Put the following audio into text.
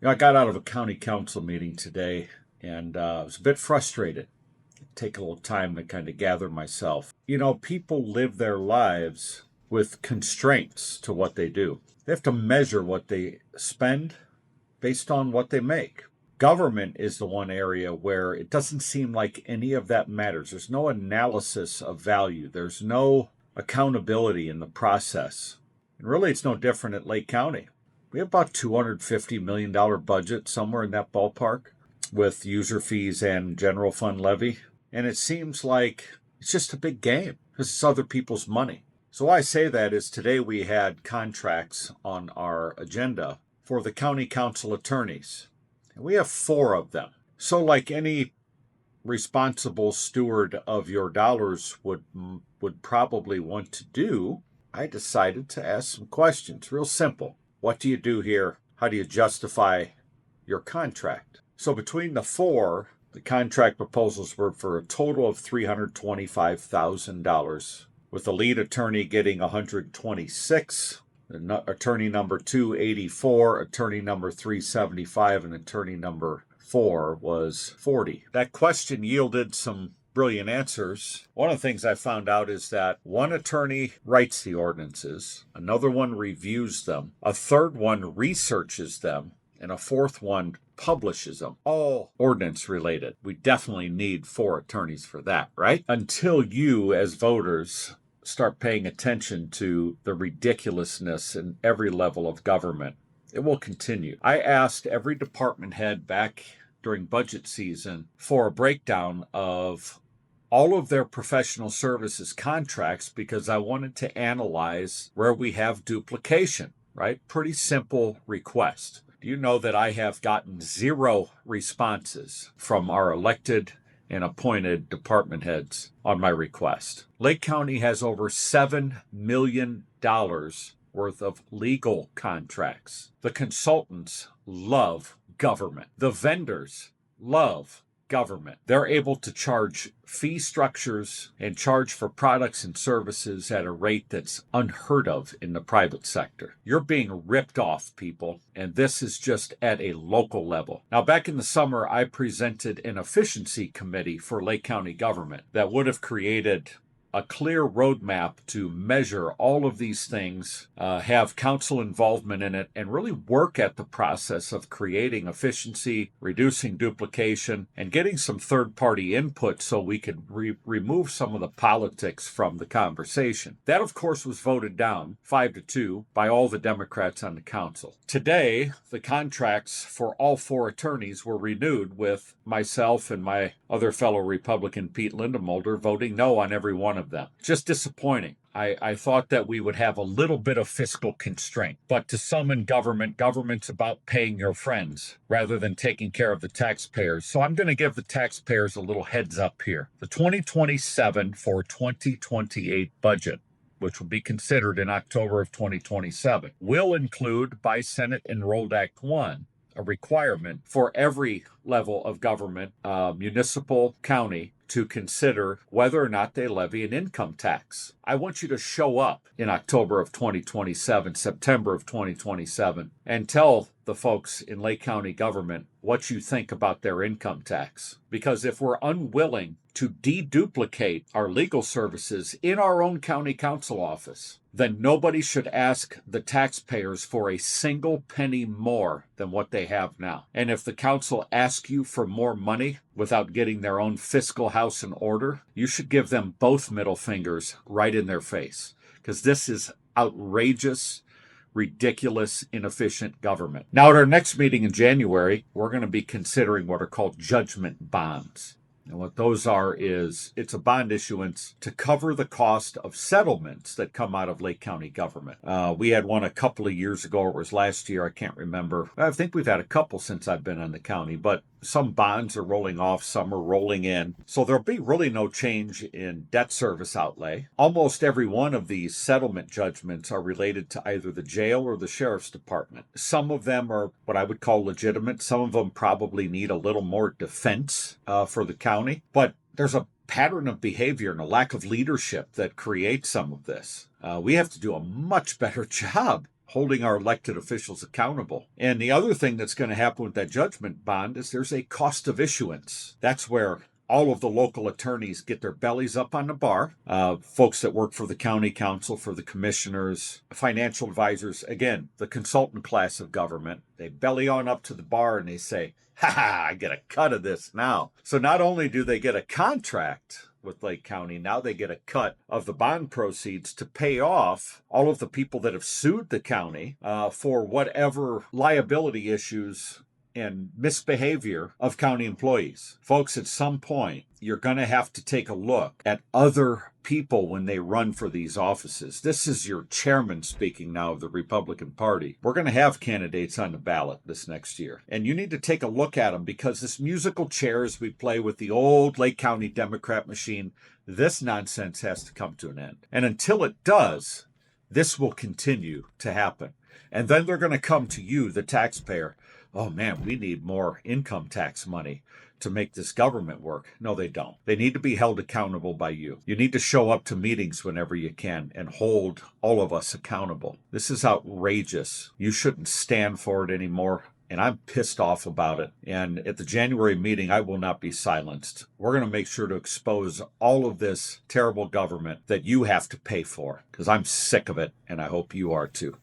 I got out of a county council meeting today and I was a bit frustrated. Take a little time to kind of gather myself. People live their lives with constraints to what they do. They have to measure what they spend based on what they make. Government is the one area where it doesn't seem like any of that matters. There's no analysis of value, there's no accountability in the process. And really, it's no different at Lake County. We have about $250 million budget, somewhere in that ballpark, with user fees and general fund levy. And it seems like it's just a big game because it's other people's money. So why I say that is today we had contracts on our agenda for the county council attorneys. And we have 4 of them. So like any responsible steward of your dollars would probably want to do, I decided to ask some questions. Real simple. What do you do here? How do you justify your contract? So between the 4, the contract proposals were for a total of $325,000, with the lead attorney getting $126,000, attorney number 2 $84,000, attorney number 3 $75,000, and attorney number 4 was $40,000. That question yielded some brilliant answers. One of the things I found out is that one attorney writes the ordinances, another one reviews them, a third one researches them, and a fourth one publishes them, all ordinance related. We definitely need 4 attorneys for that, right? Until you, as voters, start paying attention to the ridiculousness in every level of government, it will continue. I asked every department head back during budget season for a breakdown of all of their professional services contracts because I wanted to analyze where we have duplication, right? Pretty simple request. Do you know that I have gotten 0 responses from our elected and appointed department heads on my request? Lake County has over $7 million worth of legal contracts. The consultants love government. The vendors love government. They're able to charge fee structures and charge for products and services at a rate that's unheard of in the private sector. You're being ripped off, people, and this is just at a local level. Now, back in the summer, I presented an efficiency committee for Lake County government that would have created a clear roadmap to measure all of these things, have council involvement in it, and really work at the process of creating efficiency, reducing duplication, and getting some third-party input so we could remove some of the politics from the conversation. That, of course, was voted down 5-2 by all the Democrats on the council. Today, the contracts for all 4 attorneys were renewed, with myself and my other fellow Republican Pete Lindemulder voting no on every one of them. Just disappointing. I thought that we would have a little bit of fiscal constraint, but to some in government's about paying your friends rather than taking care of the taxpayers. So I'm going to give the taxpayers a little heads up here. The 2027 for 2028 budget, which will be considered in October of 2027, will include by Senate Enrolled Act 1 a requirement for every level of government, municipal, county, to consider whether or not they levy an income tax. I want you to show up in October of 2027, September of 2027, and tell the folks in Lake County government what you think about their income tax. Because if we're unwilling to deduplicate our legal services in our own county council office, then nobody should ask the taxpayers for a single penny more than what they have now. And if the council asks you for more money without getting their own fiscal house in order, you should give them both middle fingers right in their face. Because this is outrageous, ridiculous, inefficient government. Now, at our next meeting in January, we're going to be considering what are called judgment bonds. And what those are is it's a bond issuance to cover the cost of settlements that come out of Lake County government. We had one a couple of years ago, or it was last year, I can't remember. I think we've had a couple since I've been on the county, but some bonds are rolling off, some are rolling in. So there'll be really no change in debt service outlay. Almost every one of these settlement judgments are related to either the jail or the sheriff's department. Some of them are what I would call legitimate. Some of them probably need a little more defense for the county. But there's a pattern of behavior and a lack of leadership that creates some of this. We have to do a much better job holding our elected officials accountable. And the other thing that's going to happen with that judgment bond is there's a cost of issuance. That's where all of the local attorneys get their bellies up on the bar. Folks that work for the county council, for the commissioners, financial advisors, again, the consultant class of government, they belly on up to the bar and they say, "Ha ha, I get a cut of this now." So not only do they get a contract with Lake County, now they get a cut of the bond proceeds to pay off all of the people that have sued the county for whatever liability issues and misbehavior of county employees. Folks, at some point, you're going to have to take a look at other people when they run for these offices. This is your chairman speaking now of the Republican Party. We're going to have candidates on the ballot this next year. And you need to take a look at them, because this musical chairs we play with the old Lake County Democrat machine, this nonsense has to come to an end. And until it does, this will continue to happen. And then they're going to come to you, the taxpayer. "Oh man, we need more income tax money to make this government work." No, they don't. They need to be held accountable by you. You need to show up to meetings whenever you can and hold all of us accountable. This is outrageous. You shouldn't stand for it anymore. And I'm pissed off about it. And at the January meeting, I will not be silenced. We're going to make sure to expose all of this terrible government that you have to pay for, because I'm sick of it, and I hope you are too.